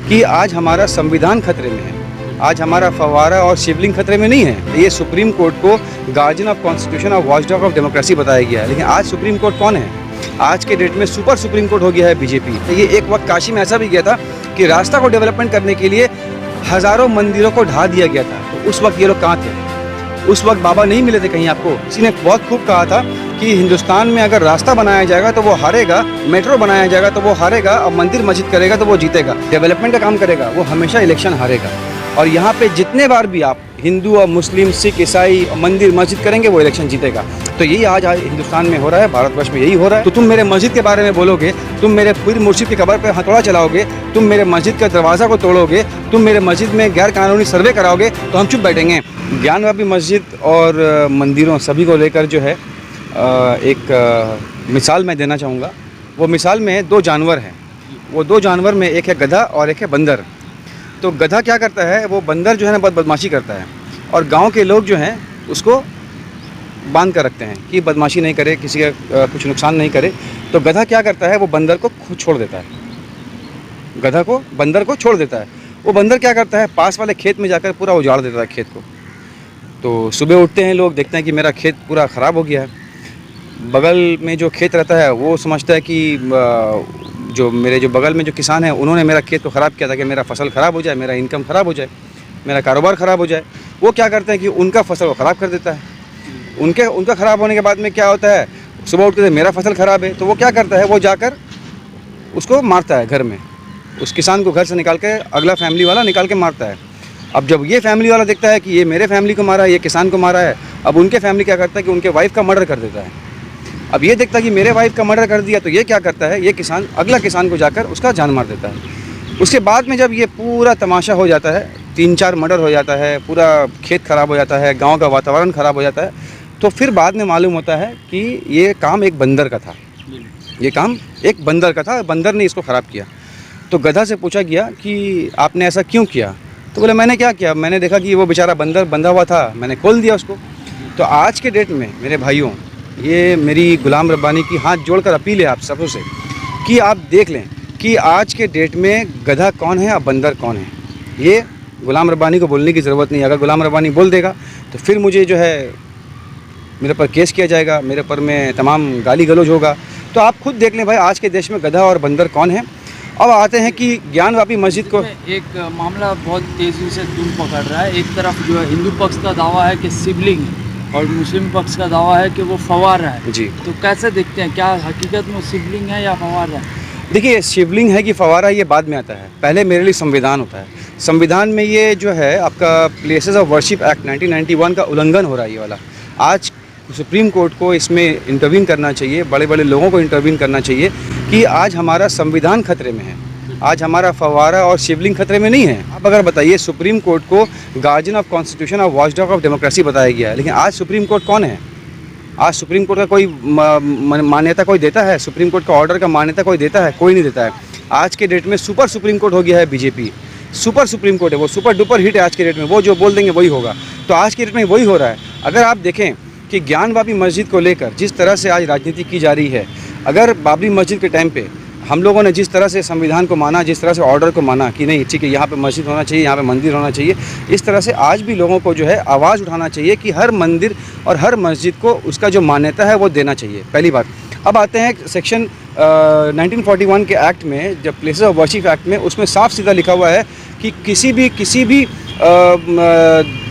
कि आज हमारा संविधान खतरे में है, आज हमारा फव्वारा और शिवलिंग खतरे में नहीं है। ये सुप्रीम कोर्ट को गार्जियन ऑफ कॉन्स्टिट्यूशन और वॉचडॉग ऑफ डेमोक्रेसी बताया गया है, लेकिन आज सुप्रीम कोर्ट कौन है? आज के डेट में सुपर सुप्रीम कोर्ट हो गया है बीजेपी। तो ये एक वक्त काशी में ऐसा भी गया था कि रास्ता को डेवलपमेंट करने के लिए हज़ारों मंदिरों को ढा दिया गया था। तो उस वक्त ये लोग कहाँ थे? उस वक्त बाबा नहीं मिले थे कहीं आपको? किसी ने बहुत खूब कहा था कि हिंदुस्तान में अगर रास्ता बनाया जाएगा तो वो हारेगा, मेट्रो बनाया जाएगा तो वो हारेगा, और मंदिर मस्जिद करेगा तो वो जीतेगा, डेवलपमेंट का काम करेगा वो हमेशा इलेक्शन हारेगा। और यहाँ पे जितने बार भी आप हिंदू और मुस्लिम, सिख, ईसाई मंदिर मस्जिद करेंगे वो इलेक्शन जीतेगा। तो यही आज हिंदुस्तान में हो रहा है, भारतवर्ष में यही हो रहा है। तो तुम मेरे मस्जिद के बारे में बोलोगे, तुम मेरे पीर मुर्शिद की कब्र पे हथौड़ा चलाओगे, तुम मेरे मस्जिद का दरवाज़ा को तोड़ोगे, तुम मेरे मस्जिद में गैर कानूनी सर्वे कराओगे तो हम चुप बैठेंगे। ज्ञानवापी मस्जिद और मंदिरों सभी को लेकर जो है एक मिसाल मैं देना चाहूँगा। वो मिसाल में दो जानवर हैं, वो दो जानवर में एक है गधा और एक है बंदर। तो गधा क्या करता है, वो बंदर जो है ना बहुत बदमाशी करता है, और गांव के लोग जो हैं उसको बांध कर रखते हैं कि बदमाशी नहीं करे, किसी का कुछ नुकसान नहीं करे। तो गधा क्या करता है, वो बंदर को छोड़ देता है, गधा को बंदर को छोड़ देता है। वो बंदर क्या करता है, पास वाले खेत में जाकर पूरा उजाड़ देता है खेत को। तो सुबह उठते हैं लोग, देखते हैं कि मेरा खेत पूरा ख़राब हो गया है। बगल में जो खेत रहता है वो समझता है कि जो मेरे जो बगल में जो किसान हैं उन्होंने मेरा खेत को ख़राब किया था कि मेरा फसल ख़राब हो जाए, मेरा इनकम ख़राब हो जाए, मेरा कारोबार ख़राब हो जाए। वो क्या करते हैं कि उनका फसल को ख़राब कर देता है। उनका ख़राब होने के बाद में क्या होता है, सुबह उठ के मेरा फसल ख़राब है, तो वो क्या करता है, वो जाकर उसको मारता है घर में, उस किसान को घर से निकाल के अगला फैमिली वाला निकाल के मारता है। अब जब ये फैमिली वाला देखता है कि ये मेरे फैमिली को मारा है, ये किसान को मारा है, अब उनके फैमिली क्या करता है कि उनके वाइफ का मर्डर कर देता है। अब ये देखता है कि मेरे वाइफ का मर्डर कर दिया, तो ये क्या करता है, ये किसान अगला किसान को जाकर उसका जान मार देता है। उसके बाद में जब ये पूरा तमाशा हो जाता है, 3-4 मर्डर हो जाता है, पूरा खेत ख़राब हो जाता है, गांव का वातावरण ख़राब हो जाता है, तो फिर बाद में मालूम होता है कि ये काम एक बंदर का था, ये काम एक बंदर का था, बंदर ने इसको ख़राब किया। तो गधा से पूछा गया कि आपने ऐसा क्यों किया? तो बोले मैंने क्या किया, मैंने देखा कि वो बेचारा बंदर बंधा हुआ था, मैंने खोल दिया उसको। तो आज के डेट में मेरे भाइयों, ये मेरी गुलाम रब्बानी की हाथ जोड़कर अपील है आप सबों से कि आप देख लें कि आज के डेट में गधा कौन है और बंदर कौन है। ये गुलाम रब्बानी को बोलने की ज़रूरत नहीं है। अगर गुलाम रब्बानी बोल देगा तो फिर मुझे जो है मेरे पर केस किया जाएगा, मेरे पर में तमाम गाली गलौज होगा। तो आप खुद देख लें भाई, आज के देश में गधा और बंदर कौन है। अब आते हैं कि ज्ञानवापी मस्जिद को एक मामला बहुत तेज़ी से धूम पकड़ रहा है। एक तरफ जो है हिंदू पक्ष का दावा है कि शिवलिंग है और मुस्लिम पक्ष का दावा है कि वो फव्वारा है जी। तो कैसे देखते हैं, क्या हकीकत में शिवलिंग है या फव्वारा है? देखिए, शिवलिंग है कि फव्वारा ये बाद में आता है, पहले मेरे लिए संविधान होता है। संविधान में ये जो है आपका प्लेसेस ऑफ वर्शिप एक्ट 1991 का उल्लंघन हो रहा है ये वाला। आज सुप्रीम कोर्ट को इसमें इंटरवीन करना चाहिए, बड़े बड़े लोगों को इंटरवीन करना चाहिए कि आज हमारा संविधान खतरे में है, आज हमारा फव्वारा और शिवलिंग खतरे में नहीं है। अब अगर बताइए, सुप्रीम कोर्ट को गार्जियन ऑफ कॉन्स्टिट्यूशन और वॉचडॉग ऑफ डेमोक्रेसी बताया गया है, लेकिन आज सुप्रीम कोर्ट कौन है? आज सुप्रीम कोर्ट का कोई मान्यता कोई देता है? सुप्रीम कोर्ट का ऑर्डर का मान्यता कोई देता है? कोई नहीं देता है। आज के डेट में सुपर सुप्रीम कोर्ट हो गया है बीजेपी, सुपर सुप्रीम कोर्ट है, वो सुपर डुपर हिट है आज के डेट में, वो जो बोल देंगे वही होगा। तो आज के डेट में वही हो रहा है। अगर आप देखें कि ज्ञानवापी मस्जिद को लेकर जिस तरह से आज राजनीति की जा रही है, अगर बाबरी मस्जिद के टाइम पे हम लोगों ने जिस तरह से संविधान को माना, जिस तरह से ऑर्डर को माना कि नहीं ठीक है यहाँ पे मस्जिद होना चाहिए, यहाँ पे मंदिर होना चाहिए, इस तरह से आज भी लोगों को जो है आवाज़ उठाना चाहिए कि हर मंदिर और हर मस्जिद को उसका जो मान्यता है वो देना चाहिए, पहली बात। अब आते हैं सेक्शन 1941 के एक्ट में, जब प्लेसेस ऑफ वर्शिप एक्ट में, उसमें साफ सीधा लिखा हुआ है कि किसी भी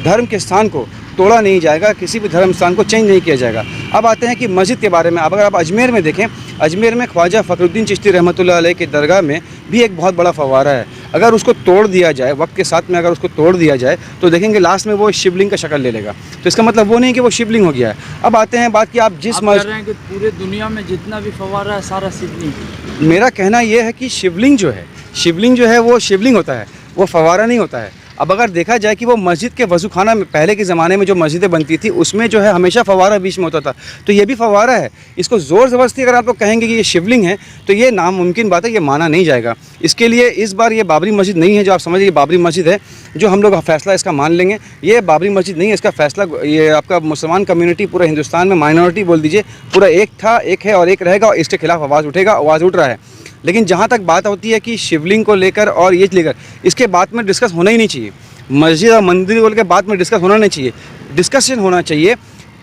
धर्म के स्थान को तोड़ा नहीं जाएगा, किसी भी धर्म स्थान को चेंज नहीं किया जाएगा। अब आते हैं कि मस्जिद के बारे में। अब अगर आप अजमेर में देखें, अजमेर में ख्वाजा फ़खरुद्दीन चिश्ती रहमतुल्लाह अलैह के दरगाह में भी एक बहुत बड़ा फव्वारा है। अगर उसको तोड़ दिया जाए, वक्त के साथ में अगर उसको तोड़ दिया जाए तो देखेंगे लास्ट में वो शिवलिंग का शक्ल ले लेगा। तो इसका मतलब वो नहीं कि वो शिवलिंग हो गया है। अब आते हैं बात कि आप जिस कह रहे हैं कि पूरे दुनिया में जितना भी फव्वारा है सारा शिवलिंग। मेरा कहना ये है कि शिवलिंग जो है वो शिवलिंग होता है, वो फव्वारा नहीं होता है। अब अगर देखा जाए कि वो मस्जिद के वज़ू खाना में पहले के ज़माने में जो मस्जिदें बनती थी उसमें जो है हमेशा फव्वारा बीच में होता था, तो ये भी फव्वारा है। इसको ज़ोर ज़बरदस्ती अगर आप लोग कहेंगे कि ये शिवलिंग है तो ये नामुमकिन बात है, ये माना नहीं जाएगा। इसके लिए इस बार ये बाबरी मस्जिद नहीं है जो आप समझिए बाबरी मस्जिद है, जो हम लोग फैसला इसका मान लेंगे। ये बाबरी मस्जिद नहीं है, इसका फैसला ये आपका मुसलमान कम्युनिटी पूरे हिंदुस्तान में, माइनॉरिटी बोल दीजिए, पूरा एक था, एक है और एक रहेगा, और इसके खिलाफ आवाज़ उठेगा, आवाज़ उठ रहा है। लेकिन जहाँ तक बात होती है कि शिवलिंग को लेकर और ये लेकर, इसके बाद में डिस्कस होना ही नहीं चाहिए। मस्जिद और मंदिर को लेकर बाद में डिस्कस होना नहीं चाहिए। डिस्कशन होना चाहिए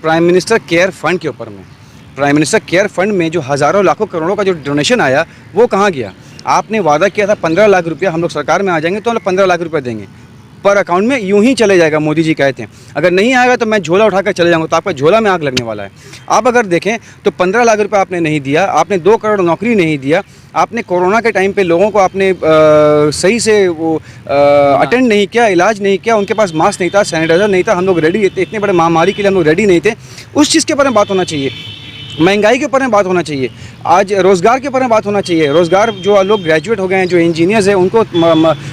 प्राइम मिनिस्टर केयर फंड के ऊपर में। प्राइम मिनिस्टर केयर फंड में जो हज़ारों लाखों करोड़ों का जो डोनेशन आया वो कहाँ गया? आपने वादा किया था 15 लाख रुपया हम लोग सरकार में आ जाएंगे तो हम लोग 15 लाख रुपये देंगे पर अकाउंट में, यूं ही चले जाएगा। मोदी जी कहते हैं अगर नहीं आएगा तो मैं झोला उठाकर चले जाऊंगा, तो आपका झोला में आग लगने वाला है। आप अगर देखें तो 15 लाख रुपए आपने नहीं दिया, आपने 2 करोड़ नौकरी नहीं दिया, आपने कोरोना के टाइम पे लोगों को आपने सही से वो अटेंड नहीं किया, इलाज नहीं किया, उनके पास मास्क नहीं था, सैनिटाइजर नहीं था, हम लोग रेडी थे, इतने बड़े महामारी के लिए हम लोग रेडी नहीं थे। उस चीज़ के बारे में बात होना चाहिए, महंगाई के ऊपर में बात होना चाहिए, आज रोज़गार के ऊपर में बात होना चाहिए। रोज़गार जो लोग ग्रेजुएट हो गए हैं, जो इंजीनियर्स हैं, उनको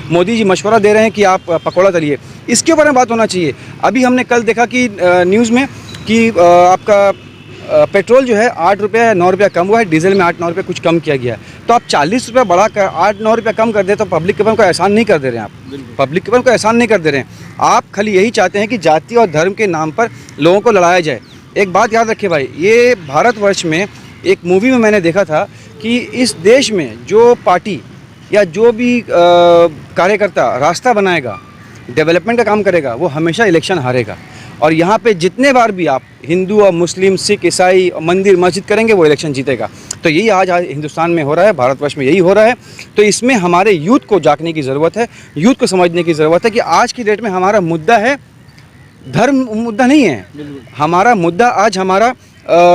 मोदी जी मशवरा दे रहे हैं कि आप पकौड़ा तलिए, इसके ऊपर में बात होना चाहिए। अभी हमने कल देखा कि न्यूज़ में कि आपका पेट्रोल जो है 8 रुपये 9 रुपया कम हुआ है, डीजल में 8-9 रुपये कुछ कम किया गया है। तो आप 40 रुपये बढ़ा कर 8-9 रुपये कम कर दे तो पब्लिक के ऊपर को एहसान नहीं कर दे रहे हैं आप, पब्लिक के ऊपर को एहसान नहीं कर दे रहे हैं आप। खाली यही चाहते हैं कि जाति और धर्म के नाम पर लोगों को लड़ाया जाए। एक बात याद रखिए भाई, ये भारतवर्ष में एक मूवी में मैंने देखा था कि इस देश में जो पार्टी या जो भी कार्यकर्ता रास्ता बनाएगा, डेवलपमेंट का काम करेगा, वो हमेशा इलेक्शन हारेगा। और यहाँ पे जितने बार भी आप हिंदू और मुस्लिम, सिख, ईसाई, मंदिर मस्जिद करेंगे वो इलेक्शन जीतेगा। तो यही आज हिंदुस्तान में हो रहा है, भारतवर्ष में यही हो रहा है। तो इसमें हमारे यूथ को जागने की ज़रूरत है, यूथ को समझने की ज़रूरत है कि आज की डेट में हमारा मुद्दा है, धर्म मुद्दा नहीं है। हमारा मुद्दा आज हमारा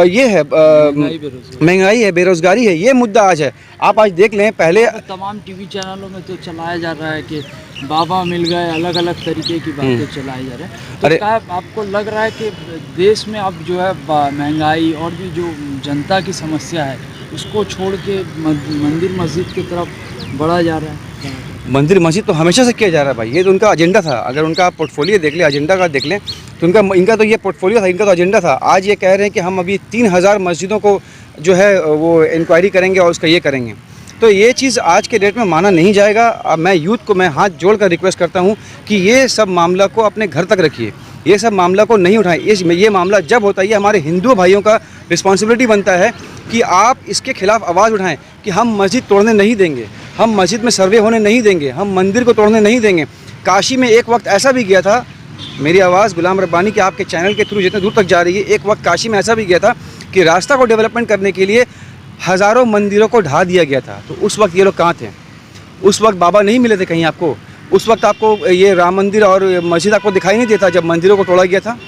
ये है महंगाई है, बेरोजगारी है, ये मुद्दा आज है। आप आज देख लें, पहले तमाम टीवी चैनलों में तो चलाया जा रहा है कि बाबा मिल गए, अलग अलग तरीके की बातें चलाई जा रही है। तो क्या आपको लग रहा है कि देश में अब जो है महंगाई और भी जो जनता की समस्या है उसको छोड़ के मंदिर मस्जिद की तरफ बढ़ा जा रहा है? मंदिर मस्जिद तो हमेशा से किया जा रहा है भाई, ये तो उनका एजेंडा था। अगर उनका पोर्टफोलियो देख ले, एजेंडा का देख लें तो इनका तो ये पोर्टफोलियो था, इनका तो एजेंडा था। आज ये कह रहे हैं कि हम अभी 3000 मस्जिदों को जो है वो इंक्वायरी करेंगे और उसका ये करेंगे। तो ये चीज़ आज के डेट में माना नहीं जाएगा। अब मैं यूथ को मैं हाथ जोड़ कर रिक्वेस्ट करता हूँ कि ये सब मामला को अपने घर तक रखिए, ये सब मामला को नहीं उठाएं। ये मामला जब होता है, ये हमारे हिंदू भाइयों का रिस्पॉन्सिबिलिटी बनता है कि आप इसके खिलाफ आवाज़ उठाएं कि हम मस्जिद तोड़ने नहीं देंगे, हम मस्जिद में सर्वे होने नहीं देंगे, हम मंदिर को तोड़ने नहीं देंगे। काशी में एक वक्त ऐसा भी गया था, मेरी आवाज़ गुलाम रब्बानी के आपके चैनल के थ्रू जितने दूर तक जा रही है, एक वक्त काशी में ऐसा भी गया था कि रास्ता को डेवलपमेंट करने के लिए हज़ारों मंदिरों को ढा दिया गया था। तो उस वक्त ये लोग कहाँ थे? उस वक्त बाबा नहीं मिले थे कहीं आपको? उस वक्त आपको ये राम मंदिर और मस्जिद आपको दिखाई नहीं देता जब मंदिरों को तोड़ा गया था?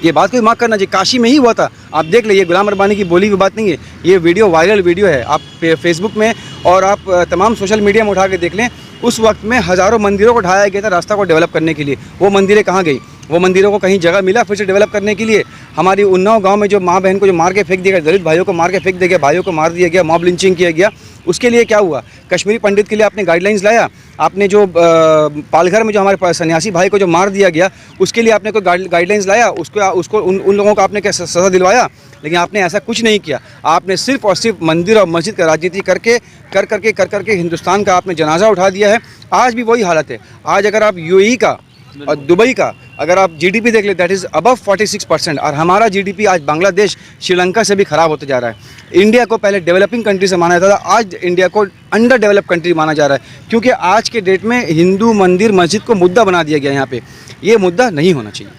ये बात को मार्क करना चाहिए, काशी में ही हुआ था। आप देख लीजिए, गुलाम रब्बानी की बोली हुई बात नहीं है, ये वीडियो वायरल वीडियो है। आप फेसबुक में और आप तमाम सोशल मीडिया में उठा के देख लें, उस वक्त में हज़ारों मंदिरों को ढाया गया था रास्ता को डेवलप करने के लिए। वो मंदिरें कहाँ गई? वो मंदिरों को कहीं जगह मिला फिर से डेवलप करने के लिए? हमारी उन्नाव गांव में जो माँ बहन को जो मार के फेंक दिया गया, दलित भाइयों को मार के फेंक दिया गया, भाइयों को मार दिया गया, मॉब लिंचिंग किया गया, उसके लिए क्या हुआ? कश्मीरी पंडित के लिए आपने गाइडलाइंस लाया, आपने जो पालघर में जो हमारे सन्यासी भाई को जो मार दिया गया उसके लिए आपने कोई गाइडलाइंस लाया? उसको उन लोगों को आपने क्या सज़ा दिलवाया? लेकिन आपने ऐसा कुछ नहीं किया। आपने सिर्फ और सिर्फ मंदिर और मस्जिद का राजनीति कर करके हिंदुस्तान का आपने जनाजा उठा दिया है। आज भी वही हालत है। आज अगर आप यूएई का और दुबई का अगर आप जीडीपी देख ले, दैट इज़ अबव 46%, और हमारा जीडीपी आज बांग्लादेश, श्रीलंका से भी ख़राब होते जा रहा है। इंडिया को पहले डेवलपिंग कंट्री से माना जाता था, आज इंडिया को अंडर डेवलप कंट्री माना जा रहा है, क्योंकि आज के डेट में हिंदू मंदिर मस्जिद को मुद्दा बना दिया गया। यहाँ पे ये मुद्दा नहीं होना चाहिए।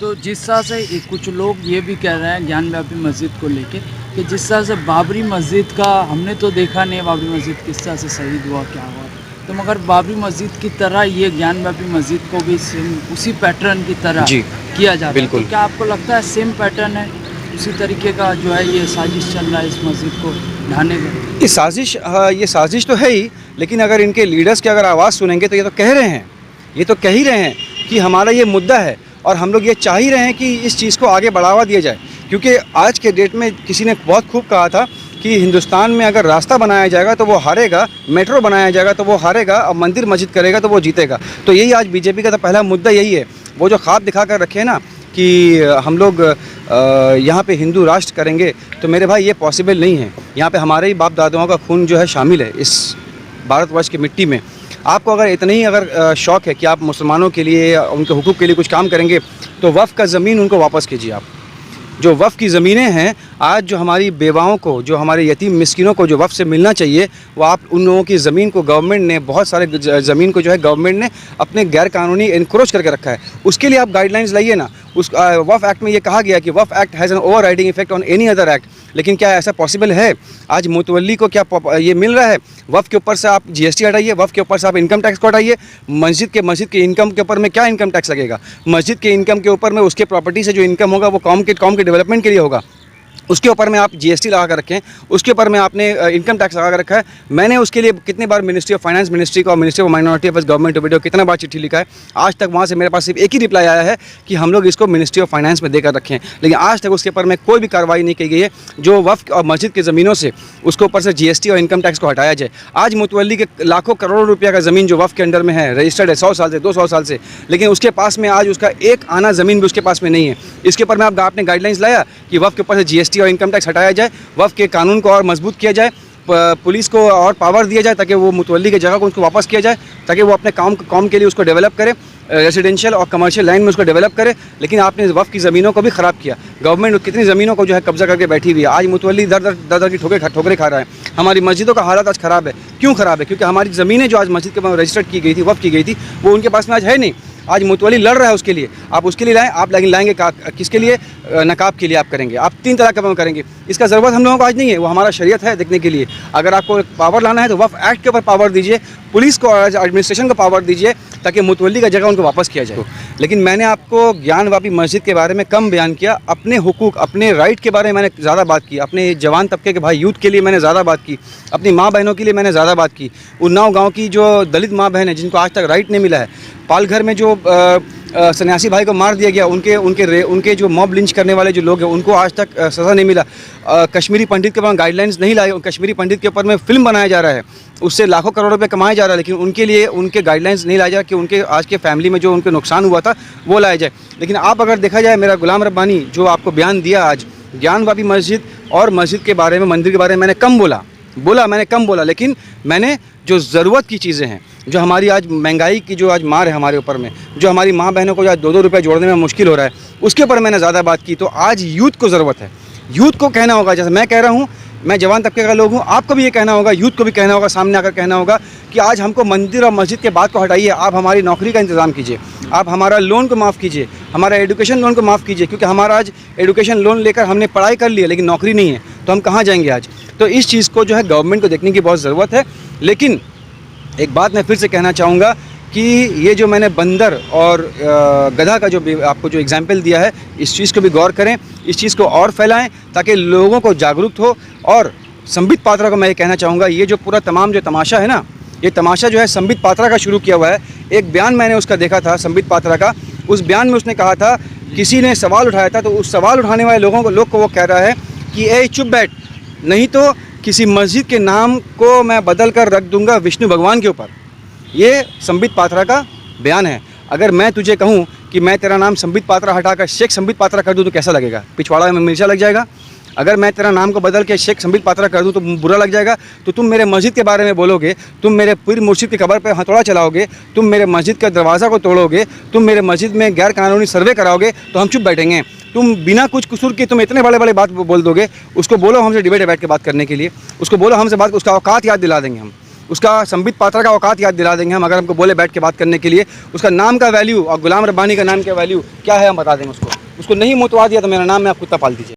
तो जिस तरह से कुछ लोग ये भी कह रहे हैं ज्ञानव्यापी मस्जिद को लेके कि जिस तरह से बाबरी मस्जिद का हमने तो देखा नहीं, बाबरी मस्जिद किस तरह से शहीद हुआ, क्या हुआ, तो मगर बाबरी मस्जिद की तरह ये ज्ञानव्यापी मस्जिद को भी सेम उसी पैटर्न की तरह किया जा रहा है। तो क्या आपको लगता है सेम पैटर्न है, उसी तरीके का जो है ये साजिश चल रहा है इस मस्जिद को ढाने का? ये साजिश तो है ही, लेकिन अगर इनके लीडर्स की अगर आवाज़ सुनेंगे तो ये तो कह रहे हैं, ये तो कह ही रहे हैं कि हमारा ये मुद्दा है और हम लोग ये चाह ही रहे हैं कि इस चीज़ को आगे बढ़ावा दिया जाए। क्योंकि आज के डेट में किसी ने बहुत खूब कहा था कि हिंदुस्तान में अगर रास्ता बनाया जाएगा तो वो हारेगा, मेट्रो बनाया जाएगा तो वो हारेगा, और मंदिर मस्जिद करेगा तो वो जीतेगा। तो यही आज बीजेपी का तो पहला मुद्दा यही है। वो जो ख्वाब दिखा कर रखे हैं ना कि हम लोग यहाँ पे हिंदू राष्ट्र करेंगे, तो मेरे भाई ये पॉसिबल नहीं है। यहाँ पे हमारे ही बाप दादाओं का खून जो है शामिल है इस भारतवर्ष की मिट्टी में। आपको अगर इतना ही अगर शौक़ है कि आप मुसलमानों के लिए, उनके हुकूक़ के लिए कुछ काम करेंगे, तो वफ़ का ज़मीन उनको वापस कीजिए आप। जो वफ़ की ज़मीनें हैं, आज जो हमारी बेवाओं को, जो हमारे यतीम मिस्किनों को जो वफ़ से मिलना चाहिए, वो आप उन लोगों की ज़मीन को गवर्नमेंट ने, बहुत सारे ज़मीन को जो है गवर्नमेंट ने अपने गैर कानूनी इनक्रोच करके रखा है। उसके लिए आप गाइडलाइंस लाइए ना। उस वफ़ एक्ट में ये कहा गया कि Waqf act has an overriding effect on any other act, लेकिन क्या ऐसा पॉसिबल है? आज मुतवल्ली को क्या ये मिल रहा है? वफ़ के ऊपर से आप GST हटाइए, वफ़ के ऊपर से आप इनकम टैक्स को हटाइए। मस्जिद के इनकम के ऊपर में क्या इनकम टैक्स लगेगा? मस्जिद के इनकम के ऊपर में उसके प्रॉपर्टी से जो इनकम होगा वो कौम के डेवलपमेंट के लिए होगा। उसके ऊपर में आप GST लगा कर रखें, उसके ऊपर में आपने इनकम टैक्स लगा कर रखा है। मैंने उसके लिए कितनी बार मिनिस्ट्री ऑफ फाइनेंस, मिनिस्ट्री को, ministry of minority affairs, government of India कितना बार चिट्ठी लिखा है। आज तक वहाँ से मेरे पास सिर्फ एक ही रिप्लाई आया है कि हम लोग इसको मिनिस्ट्री ऑफ फाइनेंस में देकर रखें, लेकिन आज तक उसके ऊपर में कोई भी कार्रवाई नहीं की गई है जो वफ़ और मस्जिद की ज़मीनों से उसके ऊपर से GST और इनकम टैक्स को हटाया जाए। आज मुतवल्ली के लाखों करोड़ों रुपये का ज़मीन जो वफ़ के अंडर में है, रजिस्टर्ड है 100 साल से, 200 साल से, लेकिन उसके पास में आज उसका एक आना ज़मीन भी उसके पास में नहीं है। इसके ऊपर में आपने गाइडलाइंस लाया कि वफ़ के ऊपर से GST और इनकम टैक्स हटाया जाए, वफ़ के कानून को और मजबूत किया जाए, पुलिस को और पावर दिया जाए ताकि वो मुतवल्ली की जगह को उसको वापस किया जाए, ताकि वो अपने कौम के लिए उसको डेवलप करे, रेजिडेंशियल और कमर्शियल लाइन में उसको डेवलप करे। लेकिन आपने वफ़ की ज़मीनों को भी ख़राब किया। गवर्नमेंट कितनी ज़मीनों को जो है कब्जा करके बैठी हुई है। आज मुतवल्ली दर की ठोकरें खा रहा है। हमारी मस्जिदों का हालत आज ख़राब है। क्यों ख़राब है? क्योंकि हमारी ज़मीनें जो आज मस्जिद के पास रजिस्टर्ड की गई थी, वफ़ की गई थी, वो उनके पास में आज है नहीं। आज मुतवल्ली लड़ रहा है उसके लिए। आप उसके लिए लाएँ, आप लेकिन लाएंगे किसके लिए? नकाब के लिए आप करेंगे। आप 3 तरह का करेंगे। इसका ज़रूरत हम लोगों को आज नहीं है, वो हमारा शरीयत है देखने के लिए। अगर आपको पावर लाना है तो वफ़ एक्ट के ऊपर पावर दीजिए, पुलिस को और एडमिनिस्ट्रेशन को पावर दीजिए, ताकि मुतवल्ली का जगह उनको वापस किया जाए। लेकिन मैंने आपको ज्ञानवापी मस्जिद के बारे में कम बयान किया। अपने हुकूक, अपने राइट के बारे में मैंने ज़्यादा बात की। अपने जवान तबके के भाई यूथ के लिए मैंने ज़्यादा बात की। अपनी माँ बहनों के लिए मैंने ज़्यादा बात की। उन्नाव गाँव की जो दलित माँ बहन है जिनको आज तक राइट नहीं मिला है, पालघर में जो सन्यासी भाई को मार दिया गया, उनके जो मॉब लिंच करने वाले जो लोग हैं उनको आज तक सज़ा नहीं मिला। कश्मीरी पंडित के ऊपर गाइडलाइंस नहीं लाए, कश्मीरी पंडित के ऊपर में फ़िल्म बनाया जा रहा है, उससे लाखों करोड़ रुपए कमाया जा रहा है, लेकिन उनके लिए उनके गाइडलाइंस नहीं लाया जा रहा कि उनके आज के फैमिली में जो उनको नुकसान हुआ था वो लाया जाए। लेकिन आप अगर देखा जाए, मेरा गुलाम रब्बानी जो आपको बयान दिया आज ज्ञानवापी मस्जिद और मस्जिद के बारे में, मंदिर के बारे में मैंने कम बोला, लेकिन मैंने जो ज़रूरत की चीज़ें हैं, जो हमारी आज महंगाई की जो आज मार है हमारे ऊपर में, जो हमारी माँ बहनों को आज 2-2 रुपये जोड़ने में मुश्किल हो रहा है, उसके ऊपर मैंने ज़्यादा बात की। तो आज यूथ को ज़रूरत है, यूथ को कहना होगा, जैसे मैं कह रहा हूँ, मैं जवान तबके का लोग हूँ, आपको भी ये कहना होगा, यूथ को भी कहना होगा, सामने आकर कहना होगा कि आज हमको मंदिर और मस्जिद के बात को हटाइए, आप हमारी नौकरी का इंतज़ाम कीजिए, आप हमारा लोन को माफ़ कीजिए, हमारा एजुकेशन लोन को माफ़ कीजिए, क्योंकि हमारा आज एजुकेशन लोन लेकर हमने पढ़ाई कर ली है लेकिन नौकरी नहीं है, तो हम कहाँ जाएंगे आज? तो इस चीज़ को जो है गवर्नमेंट को देखने की बहुत ज़रूरत है। लेकिन एक बात मैं फिर से कहना चाहूँगा कि ये जो मैंने बंदर और गधा का जो आपको जो एग्जाम्पल दिया है, इस चीज़ को भी गौर करें, इस चीज़ को और फैलाएं ताकि लोगों को जागरूक हो। और संबित पात्रा को मैं ये कहना चाहूँगा, ये जो पूरा तमाम जो तमाशा है ना, ये तमाशा जो है संबित पात्रा का शुरू किया हुआ है। एक बयान मैंने उसका देखा था संबित पात्रा का, उस बयान में उसने कहा था, किसी ने सवाल उठाया था, तो उस सवाल उठाने वाले लोग को वो कह रहा है कि ए चुप बैठ, नहीं तो किसी मस्जिद के नाम को मैं बदल कर रख दूंगा विष्णु भगवान के ऊपर। ये संबित पात्रा का बयान है। अगर मैं तुझे कहूँ कि मैं तेरा नाम संबित पात्रा हटाकर शेख संबित पात्रा कर दूँ तो कैसा लगेगा? पिछवाड़ा में मिर्चा लग जाएगा। अगर मैं तेरा नाम को बदल के शेख संबित पात्रा कर दूँ तो बुरा लग जाएगा। तो तुम मेरे मस्जिद के बारे में बोलोगे, तुम मेरे पीर मुर्शिद की कब्र पर हथौड़ा चलाओगे, तुम मेरे मस्जिद का दरवाज़ा को तोड़ोगे, तुम मेरे मस्जिद में गैर कानूनी सर्वे कराओगे, तो हम चुप बैठेंगे। तुम बिना कुछ कसूर के तुम इतने बड़े बात बोल दोगे, उसको बोलो हमसे डिबेट बैठ के बात करने के लिए, उसको बोलो हमसे बात, उसका औकात याद दिला देंगे हम, उसका संबित पात्रा का औकात याद दिला देंगे हम। अगर हमको बोले बैठ के बात करने के लिए, उसका नाम का वैल्यू और गुलाम रब्बानी का नाम का वैल्यू क्या है हम बता देंगे उसको। उसको नहीं मुतवा दिया तो मेरा नाम में आप कुत्ता पाल दीजिए।